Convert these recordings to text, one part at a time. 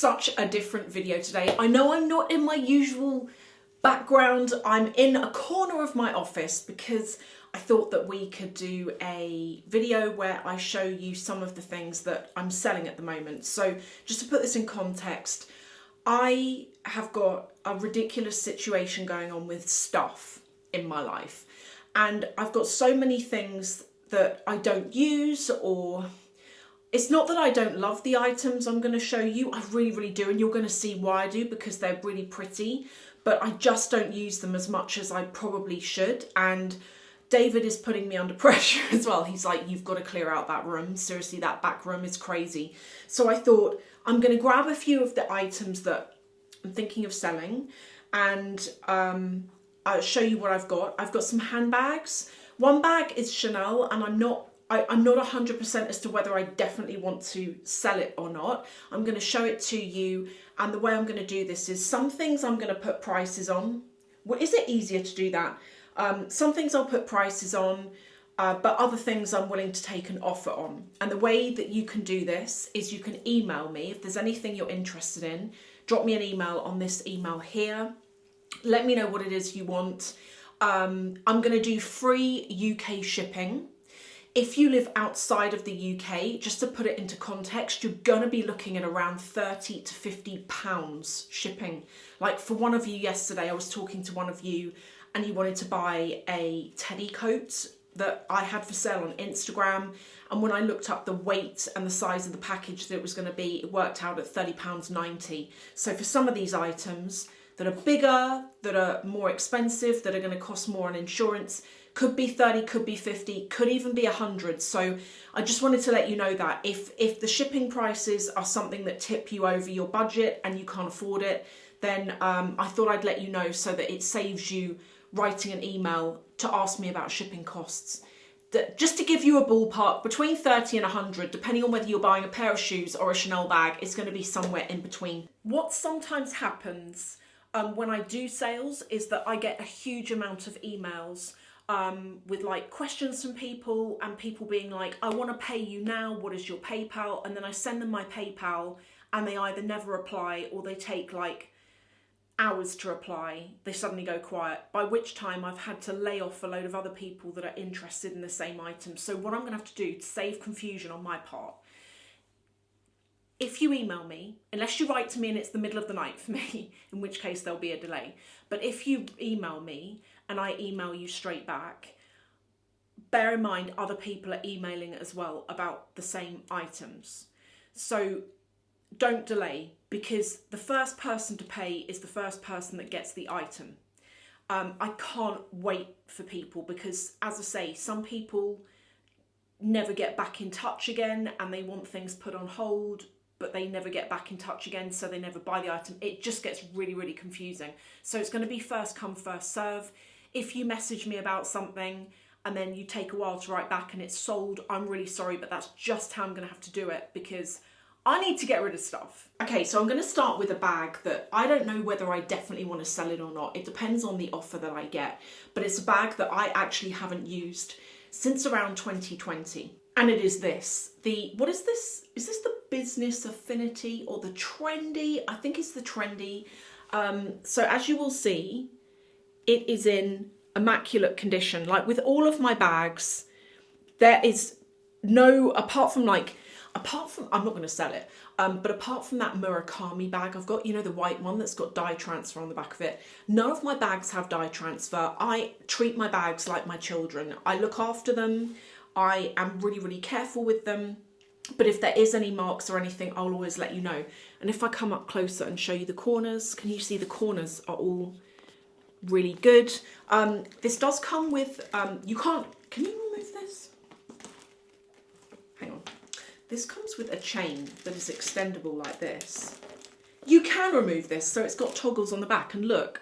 such a different video today. I know I'm not in my usual background. I'm in a corner of my office because I thought that we could do a video where I show you some of the things that I'm selling at the moment. So just to put this in context, I have got a ridiculous situation going on with stuff in my life. And I've got so many things that I don't use, or it's not that I don't love the items I'm going to show you. I really, really do. And you're going to see why I do, because they're really pretty. But I just don't use them as much as I probably should. And David is putting me under pressure as well. He's like, you've got to clear out that room. Seriously, that back room is crazy. So I thought I'm going to grab a few of the items that I'm thinking of selling and I'll show you what I've got. I've got some handbags. One bag is Chanel, and I'm not 100% as to whether I definitely want to sell it or not. I'm going to show it to you, and the way I'm going to do this is some things I'm going to put prices on. Well, is it easier to do that? Some things I'll put prices on, but other things I'm willing to take an offer on. And the way that you can do this is you can email me. If there's anything you're interested in, drop me an email on this email here. Let me know what it is you want. I'm going to do free UK shipping. If you live outside of the UK, just to put it into context, you're going to be looking at around 30 to 50 pounds shipping. Like for one of you yesterday, I was talking to one of you and you wanted to buy a teddy coat that I had for sale on Instagram. And when I looked up the weight and the size of the package that it was going to be, it worked out at £30.90. So for some of these items that are bigger, that are more expensive, that are going to cost more on insurance, could be 30, could be 50, could even be 100. So I just wanted to let you know that if the shipping prices are something that tip you over your budget and you can't afford it, then I thought I'd let you know so that it saves you writing an email to ask me about shipping costs. Just to give you a ballpark, between 30 and 100, depending on whether you're buying a pair of shoes or a Chanel bag, it's going to be somewhere in between. What sometimes happens when I do sales is that I get a huge amount of emails with like questions from people and people being like, I want to pay you now, what is your PayPal? And then I send them my PayPal and they either never reply or they take like hours to reply. They suddenly go quiet, by which time I've had to lay off a load of other people that are interested in the same item. So what I'm going to have to do to save confusion on my part, if you email me, unless you write to me and it's the middle of the night for me, in which case there'll be a delay. But if you email me and I email you straight back, bear in mind other people are emailing as well about the same items. So don't delay, because the first person to pay is the first person that gets the item. I can't wait for people because, as I say, some people never get back in touch again and they want things put on hold, but they never get back in touch again, so they never buy the item. It just gets really, really confusing. So it's going to be first come, first serve. If you message me about something and then you take a while to write back and it's sold, I'm really sorry, but that's just how I'm going to have to do it because I need to get rid of stuff. Okay, so I'm going to start with a bag that I don't know whether I definitely want to sell it or not. It depends on the offer that I get, but it's a bag that I actually haven't used since around 2020. And it is this. What is this? Is this the Business Affinity or the Trendy? I think it's the Trendy. So as you will see, it is in immaculate condition. Like with all of my bags, there is no, apart from, I'm not going to sell it, but apart from that Murakami bag I've got, you know, the white one that's got dye transfer on the back of it, none of my bags have dye transfer. I treat my bags like my children. I look after them. I am really, really careful with them. But if there is any marks or anything, I'll always let you know. And if I come up closer and show you the corners, can you see the corners are all really good? This does come with, can you remove this? Hang on. This comes with a chain that is extendable like this. You can remove this, so it's got toggles on the back. And look,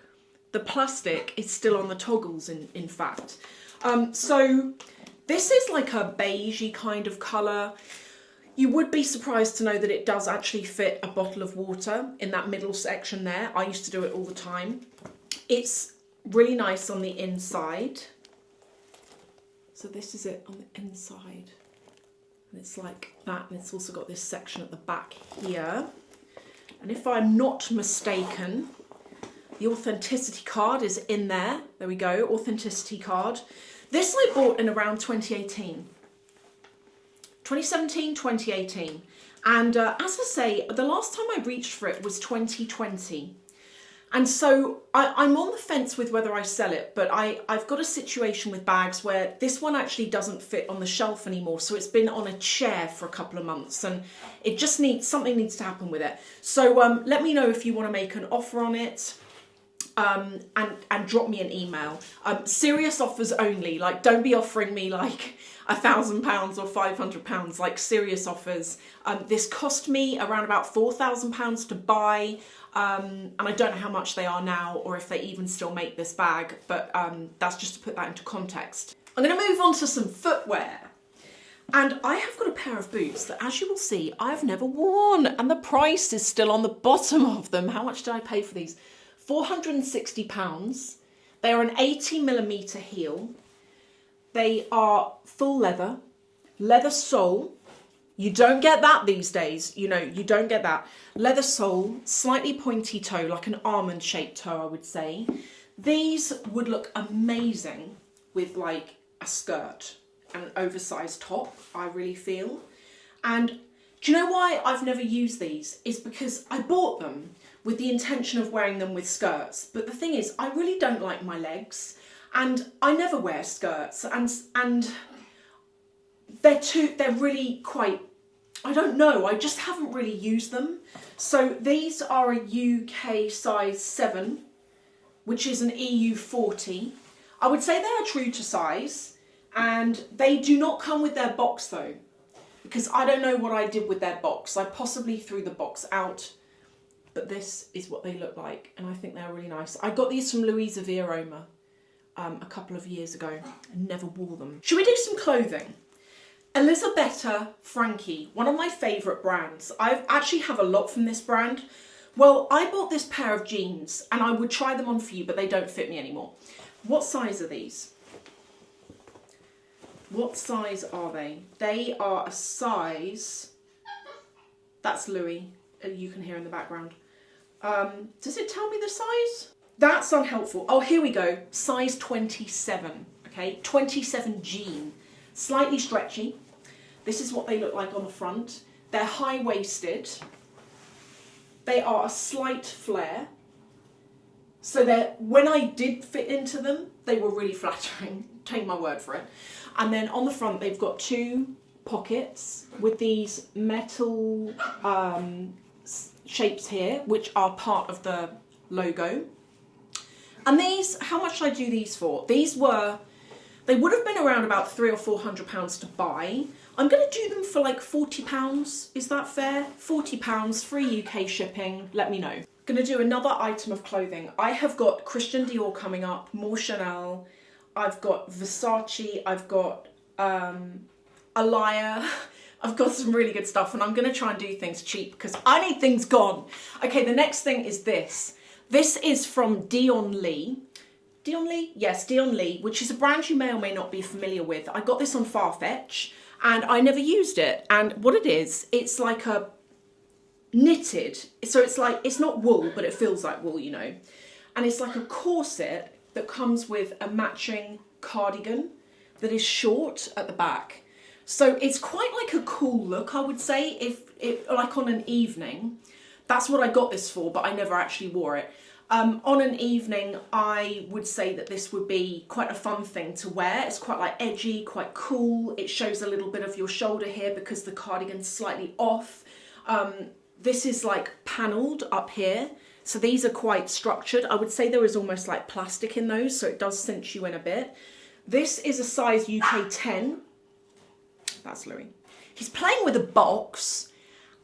the plastic is still on the toggles, in fact. So this is like a beigey kind of colour. You would be surprised to know that it does actually fit a bottle of water in that middle section there. I used to do it all the time. It's really nice on the inside. So this is it on the inside. And it's like that, and it's also got this section at the back here. And if I'm not mistaken, the authenticity card is in there. There we go, authenticity card. This I bought in around 2018. 2017, 2018. And as I say, the last time I reached for it was 2020. And so I'm on the fence with whether I sell it, but I've got a situation with bags where this one actually doesn't fit on the shelf anymore. So it's been on a chair for a couple of months and it just something needs to happen with it. So let me know if you want to make an offer on it. And drop me an email. Serious offers only. Like, don't be offering me like £1,000 or £500. Like, serious offers. This cost me around about £4,000 to buy, and I don't know how much they are now or if they even still make this bag. But that's just to put that into context. I'm going to move on to some footwear. And I have got a pair of boots that, as you will see, I've never worn, and the price is still on the bottom of them. How much did I pay for these? £460. They are an 80mm heel. They are full leather, leather sole. You don't get that these days, you know, you don't get that. Leather sole, slightly pointy toe, like an almond shaped toe, I would say. These would look amazing with like a skirt and an oversized top, I really feel. And do you know why I've never used these? Is because I bought them with the intention of wearing them with skirts. But the thing is, I really don't like my legs and I never wear skirts and they're really quite, I don't know, I just haven't really used them. So these are a UK size 7, which is an EU 40. I would say they are true to size and they do not come with their box though, because I don't know what I did with their box. I possibly threw the box out. But this is what they look like, and I think they're really nice. I got these from Louisa Viaroma a couple of years ago and never wore them. Should we do some clothing? Elisabetta Franchi, one of my favourite brands. I actually have a lot from this brand. Well, I bought this pair of jeans, and I would try them on for you, but they don't fit me anymore. What size are these? What size are they? They are a size... That's Louis. You can hear in the background. Does it tell me the size? That's unhelpful. Oh, here we go. Size 27, okay? 27 jean. Slightly stretchy. This is what they look like on the front. They're high-waisted. They are a slight flare. So when I did fit into them, they were really flattering. Take my word for it. And then on the front, they've got 2 pockets with these metal shapes here, which are part of the logo. And these, how much did I do these for? They would have been around about £300 or £400 to buy. I'm going to do them for like £40. Is that fair? £40, free UK shipping. Let me know. I'm going to do another item of clothing. I have got Christian Dior coming up, more Chanel. I've got Versace. I've got Alaia. I've got some really good stuff and I'm going to try and do things cheap because I need things gone. Okay, the next thing is this. This is from Dion Lee. Dion Lee? Yes, Dion Lee, which is a brand you may or may not be familiar with. I got this on Farfetch and I never used it. And what it is, it's like a knitted. So it's like, it's not wool, but it feels like wool, you know. And it's like a corset that comes with a matching cardigan that is short at the back. So it's quite like a cool look, I would say, if like on an evening. That's what I got this for, but I never actually wore it. On an evening, I would say that this would be quite a fun thing to wear. It's quite like edgy, quite cool. It shows a little bit of your shoulder here because the cardigan's slightly off. This is like panelled up here. So these are quite structured. I would say there is almost like plastic in those, so it does cinch you in a bit. This is a size UK 10. That's Louis. He's playing with a box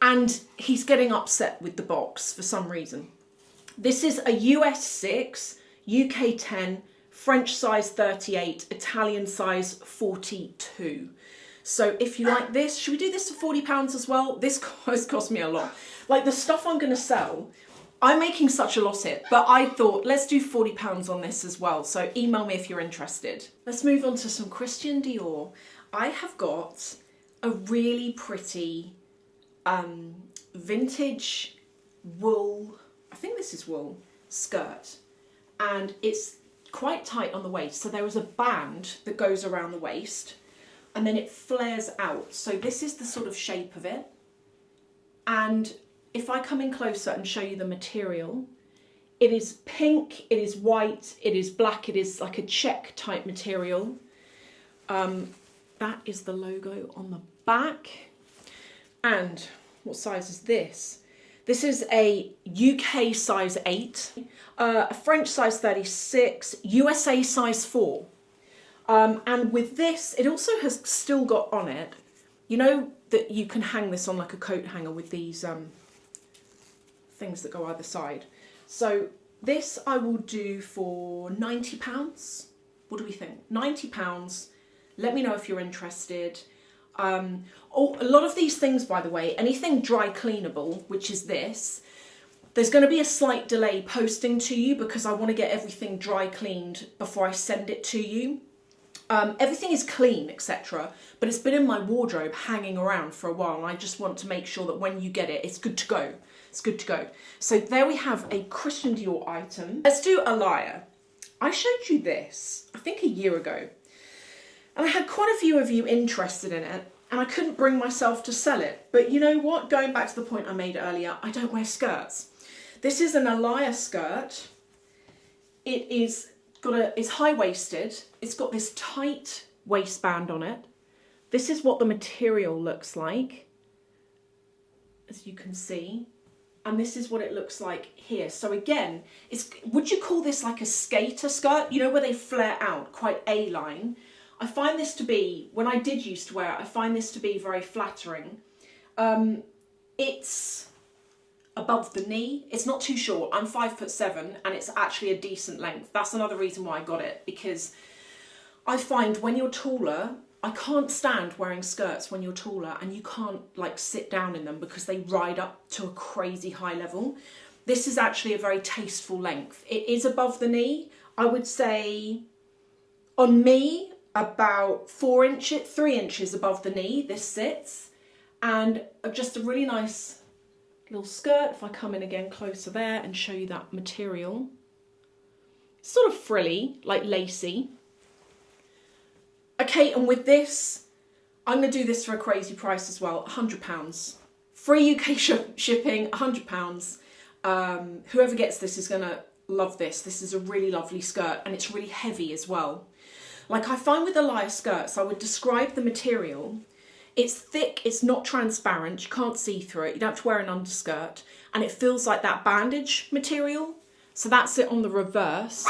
and he's getting upset with the box for some reason. This is a US 6, UK 10, French size 38, Italian size 42. So if you like this, should we do this for £40 as well? This cost me a lot. Like the stuff I'm going to sell, I'm making such a loss here, but I thought let's do £40 on this as well. So email me if you're interested. Let's move on to some Christian Dior. I have got a really pretty vintage wool, I think this is wool, skirt. And it's quite tight on the waist. So there is a band that goes around the waist and then it flares out. So this is the sort of shape of it. And if I come in closer and show you the material, it is pink, it is white, it is black, it is like a check type material. That is the logo on the back. And what size is this? This is a UK size 8, a French size 36, USA size 4. And with this, it also has still got on it, you know that you can hang this on like a coat hanger with these things that go either side. So this I will do for £90. What do we think? £90. Let me know if you're interested. A lot of these things, by the way, anything dry cleanable, which is this, there's going to be a slight delay posting to you because I want to get everything dry cleaned before I send it to you. Everything is clean, etc. But it's been in my wardrobe hanging around for a while and I just want to make sure that when you get it, it's good to go. It's good to go. So there we have a Christian Dior item. Let's do Alaia. I showed you this, I think a year ago. And I had quite a few of you interested in it and I couldn't bring myself to sell it. But you know what? Going back to the point I made earlier, I don't wear skirts. This is an Alaia skirt. It is it's high-waisted. It's got this tight waistband on it. This is what the material looks like, as you can see. And this is what it looks like here. So again, would you call this like a skater skirt? You know, where they flare out, quite A-line. I find this to be, when I did used to wear it, I find this to be very flattering. It's above the knee. It's not too short. I'm 5'7" and it's actually a decent length. That's another reason why I got it, because I find when you're taller, I can't stand wearing skirts when you're taller and you can't like sit down in them because they ride up to a crazy high level. This is actually a very tasteful length. It is above the knee. I would say on me about 3 inches above the knee this sits, and just a really nice little skirt. If I come in again closer there and show you that material, it's sort of frilly, like lacy. Okay, and with this, I'm going to do this for a crazy price as well, £100. Free UK shipping, £100. Whoever gets this is going to love this. This is a really lovely skirt and it's really heavy as well. Like I find with Alaia skirts, I would describe the material. It's thick, it's not transparent, you can't see through it, you don't have to wear an underskirt, and it feels like that bandage material. So that's it on the reverse,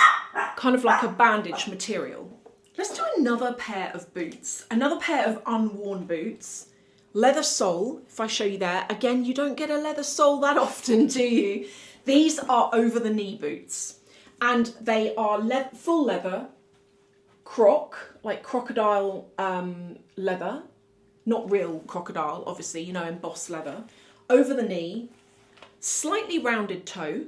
kind of like a bandage material. Let's do another pair of boots, another pair of unworn boots. Leather sole, if I show you there. Again, you don't get a leather sole that often, do you? These are over the knee boots, and they are full leather, croc, like crocodile leather. Not real crocodile, obviously, you know, embossed leather. Over the knee, slightly rounded toe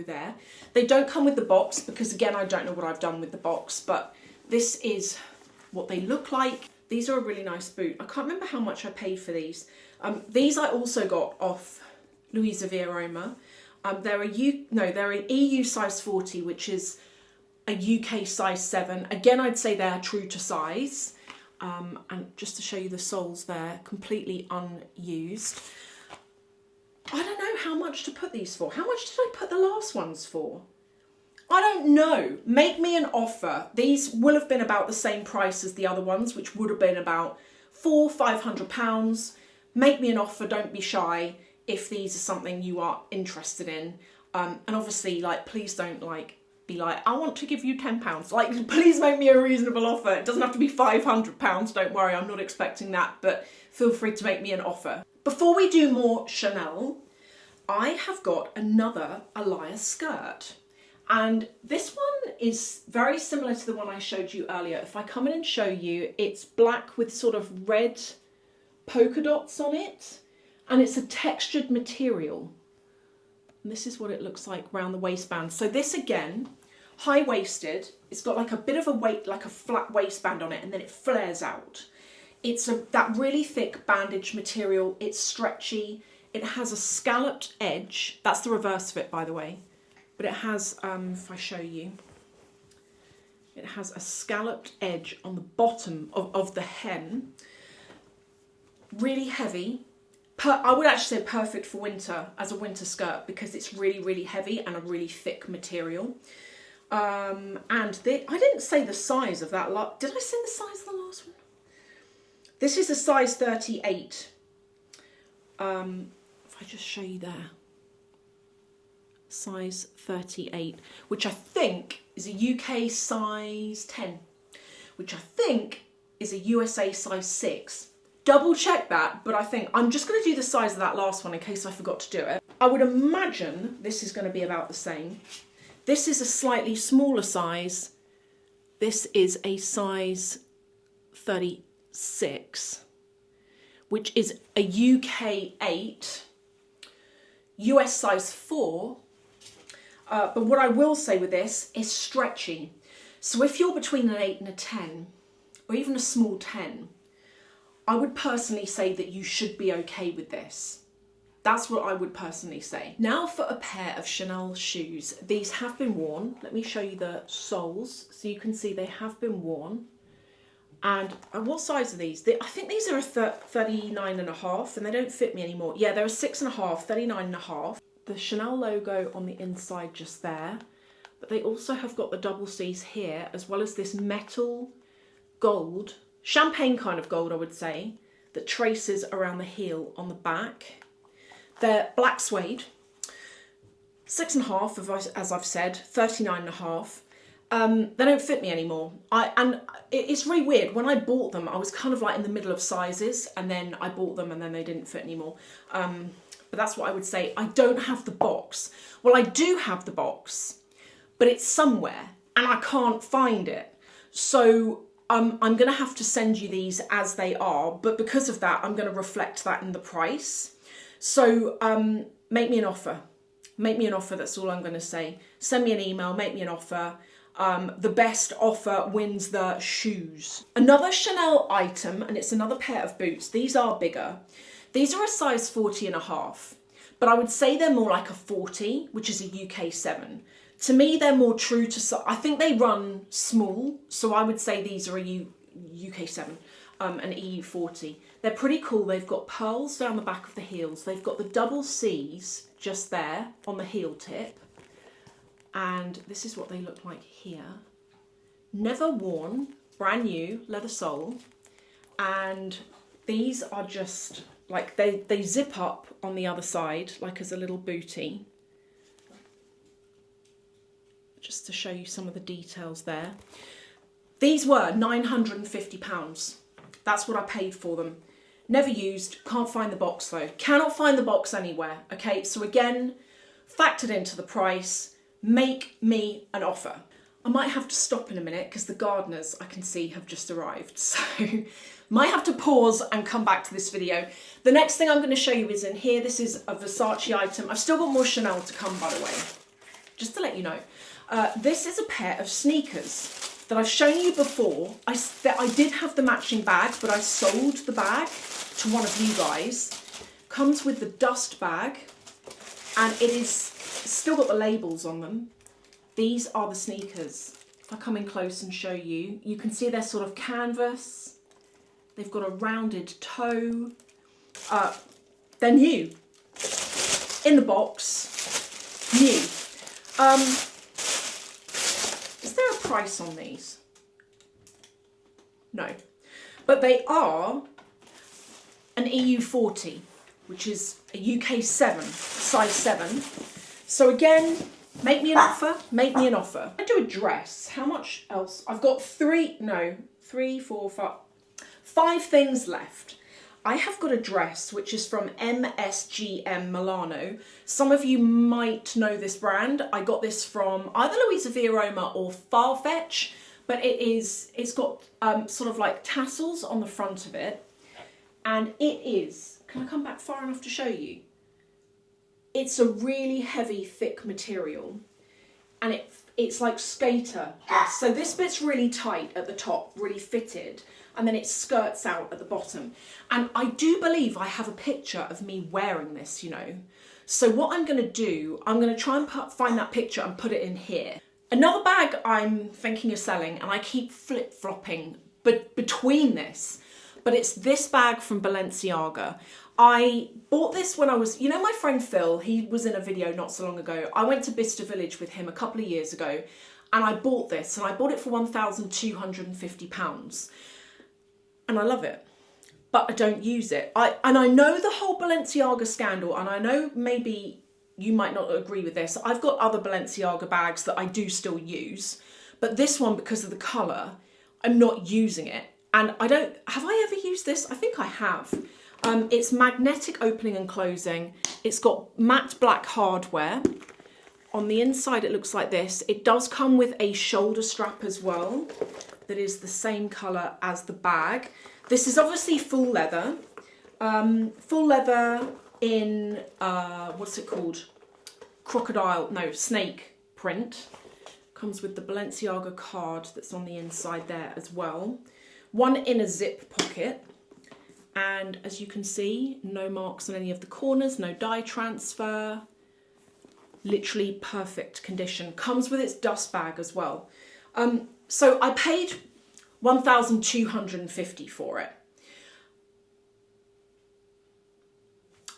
there. They don't come with the box because, again, I don't know what I've done with the box, but this is what they look like. These are a really nice boot. I can't remember how much I paid for these. These I also got off Louisa Via Roma. They're an EU size 40, which is a UK size 7. Again, I'd say they're true to size. And just to show you the soles there, completely unused. I don't know how much to put these for. How much did I put the last ones for? I don't know. Make me an offer. These will have been about the same price as the other ones, which would have been about £500. Make me an offer. Don't be shy if these are something you are interested in. And obviously, like, please don't be like, I want to give you £10. Like, please make me a reasonable offer. It doesn't have to be £500, don't worry, I'm not expecting that, but feel free to make me an offer. Before we do more Chanel, I have got another Alaia skirt. And this one is very similar to the one I showed you earlier. If I come in and show you, it's black with sort of red polka dots on it, and it's a textured material. And this is what it looks like around the waistband. So this again, high-waisted, it's got like a bit of a weight, like a flat waistband on it, and then it flares out. It's that really thick bandage material, it's stretchy, It has a scalloped edge. That's the reverse of it, by the way. But it has, if I show you, it has a scalloped edge on the bottom of the hem. Really heavy. I would actually say perfect for winter, as a winter skirt, because it's really, really heavy and a really thick material. And I didn't say the size of that lot. Did I say the size of the last one? This is a size 38. If I just show you there. Size 38, which I think is a UK size 10, which I think is a USA size 6. Double check that, but I think I'm just going to do the size of that last one in case I forgot to do it. I would imagine this is going to be about the same. This is a slightly smaller size. This is a size 36, which is a UK 8, US size 4. But what I will say with this is stretchy. So if you're between an 8 and a 10, or even a small 10, I would personally say that you should be okay with this. That's what I would personally say. Now for a pair of Chanel shoes. These have been worn. Let me show you the soles so you can see they have been worn. And what size are these? I think these are a 39 and a half, and they don't fit me anymore. Yeah, they're a 6 and a half, 39 and a half. The Chanel logo on the inside just there, but they also have got the double C's here, as well as this metal gold, champagne kind of gold I would say, that traces around the heel on the back. They're black suede, 6 and a half, as I've said, 39 and a half. They don't fit me anymore. And it's really weird. When I bought them, I was kind of like in the middle of sizes, and then I bought them and then they didn't fit anymore. But that's what I would say. I don't have the box. Well, I do have the box, but it's somewhere and I can't find it. So I'm going to have to send you these as they are. But because of that, I'm going to reflect that in the price. So make me an offer. Make me an offer. That's all I'm going to say. Send me an email. Make me an offer. The best offer wins the shoes. Another Chanel item, and it's another pair of boots. These are bigger. These are a size 40 and a half, but I would say they're more like a 40, which is a UK 7. To me, they're more true to, I think they run small, so I would say these are a UK 7, an EU 40. They're pretty cool. They've got pearls down the back of the heels. They've got the double C's just there on the heel tip. And this is what they look like here. Never worn, brand new, leather sole. And these are just, like, they zip up on the other side, like as a little bootie. Just to show you some of the details there. These were £950. That's what I paid for them. Never used, can't find the box though. Cannot find the box anywhere, okay? So again, factored into the price, make me an offer. I might have to stop in a minute because the gardeners I can see have just arrived. So might have to pause and come back to this video. The next thing I'm going to show you is in here. This is a Versace item. I've still got more Chanel to come, by the way, just to let you know. This is a pair of sneakers that I've shown you before. I did have the matching bag, but I sold the bag to one of you guys. Comes with the dust bag, and it is still got the labels on them. These are the sneakers. If I come in close and show you, you can see they're sort of canvas. They've got a rounded toe. They're new. In the box. New. Is there a price on these? No. But they are an EU 40, which is a UK 7, size 7. So again, make me an offer, make me an offer. I do a dress. How much else? I've got 5 things left. I have got a dress which is from MSGM Milano. Some of you might know this brand. I got this from either Louisa Via Roma or Farfetch, but it's got sort of like tassels on the front of it. And it is, can I come back far enough to show you? It's a really heavy, thick material. and it's like skater. So this bit's really tight at the top, really fitted, and then it skirts out at the bottom. And I do believe I have a picture of me wearing this, you know. So what I'm going to do, I'm going to try and find that picture and put it in here. Another bag I'm thinking of selling, and I keep flip-flopping between this, but it's this bag from Balenciaga. I bought this when I was, you know, my friend Phil, he was in a video not so long ago. I went to Bicester Village with him a couple of years ago, and I bought this, and I bought it for £1,250. And I love it, but I don't use it. And I know the whole Balenciaga scandal, and I know maybe you might not agree with this. I've got other Balenciaga bags that I do still use, but this one, because of the colour, I'm not using it. And have I ever used this? I think I have. It's magnetic opening and closing. It's got matte black hardware. On the inside, it looks like this. It does come with a shoulder strap as well that is the same colour as the bag. This is obviously full leather. Full leather in, what's it called? Snake print. Comes with the Balenciaga card that's on the inside there as well. One in a zip pocket. And as you can see, no marks on any of the corners, no dye transfer. Literally perfect condition. Comes with its dust bag as well. So I paid £1,250 for it.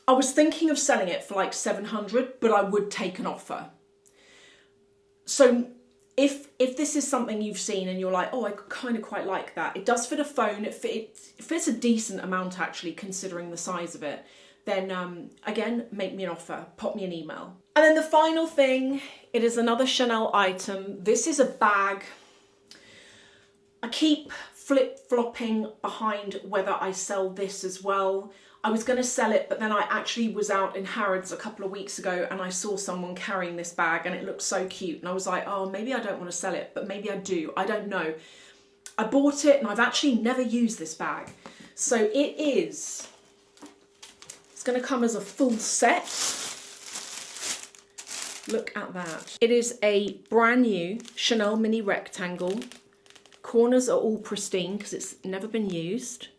I was thinking of selling it for like £700, but I would take an offer. So if this is something you've seen and you're like, oh, I kind of quite like that. It does fit a phone. It fits a decent amount actually, considering the size of it. Then again, make me an offer. Pop me an email. And then the final thing, it is another Chanel item. This is a bag. I keep flip-flopping behind whether I sell this as well. I was going to sell it, but then I actually was out in Harrods a couple of weeks ago and I saw someone carrying this bag and it looked so cute. And I was like, oh, maybe I don't want to sell it, but maybe I do. I don't know. I bought it and I've actually never used this bag. So it's going to come as a full set. Look at that. It is a brand new Chanel mini rectangle. Corners are all pristine because it's never been used.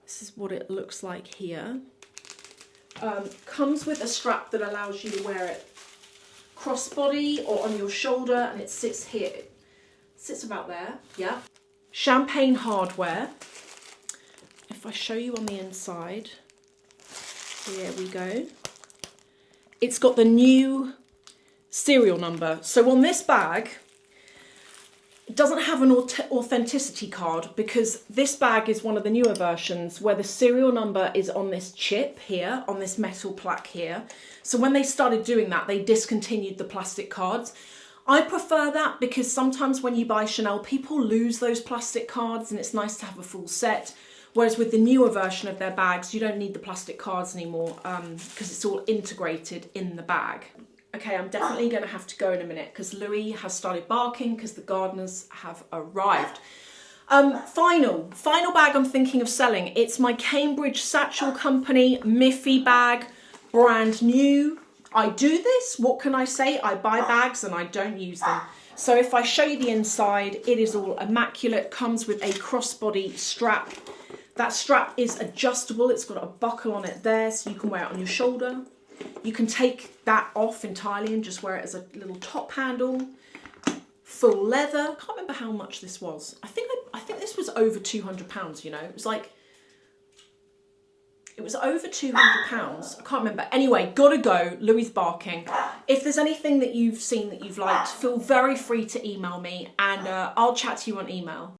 This is what it looks like here. Comes with a strap that allows you to wear it crossbody or on your shoulder, and it sits here. It sits about there, yeah. Champagne hardware. If I show you on the inside, there we go. It's got the new serial number. So on this bag, it doesn't have an authenticity card because this bag is one of the newer versions where the serial number is on this chip here, on this metal plaque here. So when they started doing that, they discontinued the plastic cards. I prefer that because sometimes when you buy Chanel, people lose those plastic cards and it's nice to have a full set. Whereas with the newer version of their bags, you don't need the plastic cards anymore because it's all integrated in the bag. Okay, I'm definitely going to have to go in a minute because Louis has started barking because the gardeners have arrived. Final bag I'm thinking of selling. It's my Cambridge Satchel Company Miffy bag, brand new. I do this, what can I say? I buy bags and I don't use them. So if I show you the inside, it is all immaculate. Comes with a crossbody strap. That strap is adjustable. It's got a buckle on it there so you can wear it on your shoulder. You can take that off entirely and just wear it as a little top handle. Full leather. I can't remember how much this was. I think this was over £200, you know. It was over £200. I can't remember. Anyway, gotta go. Louis barking. If there's anything that you've seen that you've liked, feel very free to email me and I'll chat to you on email.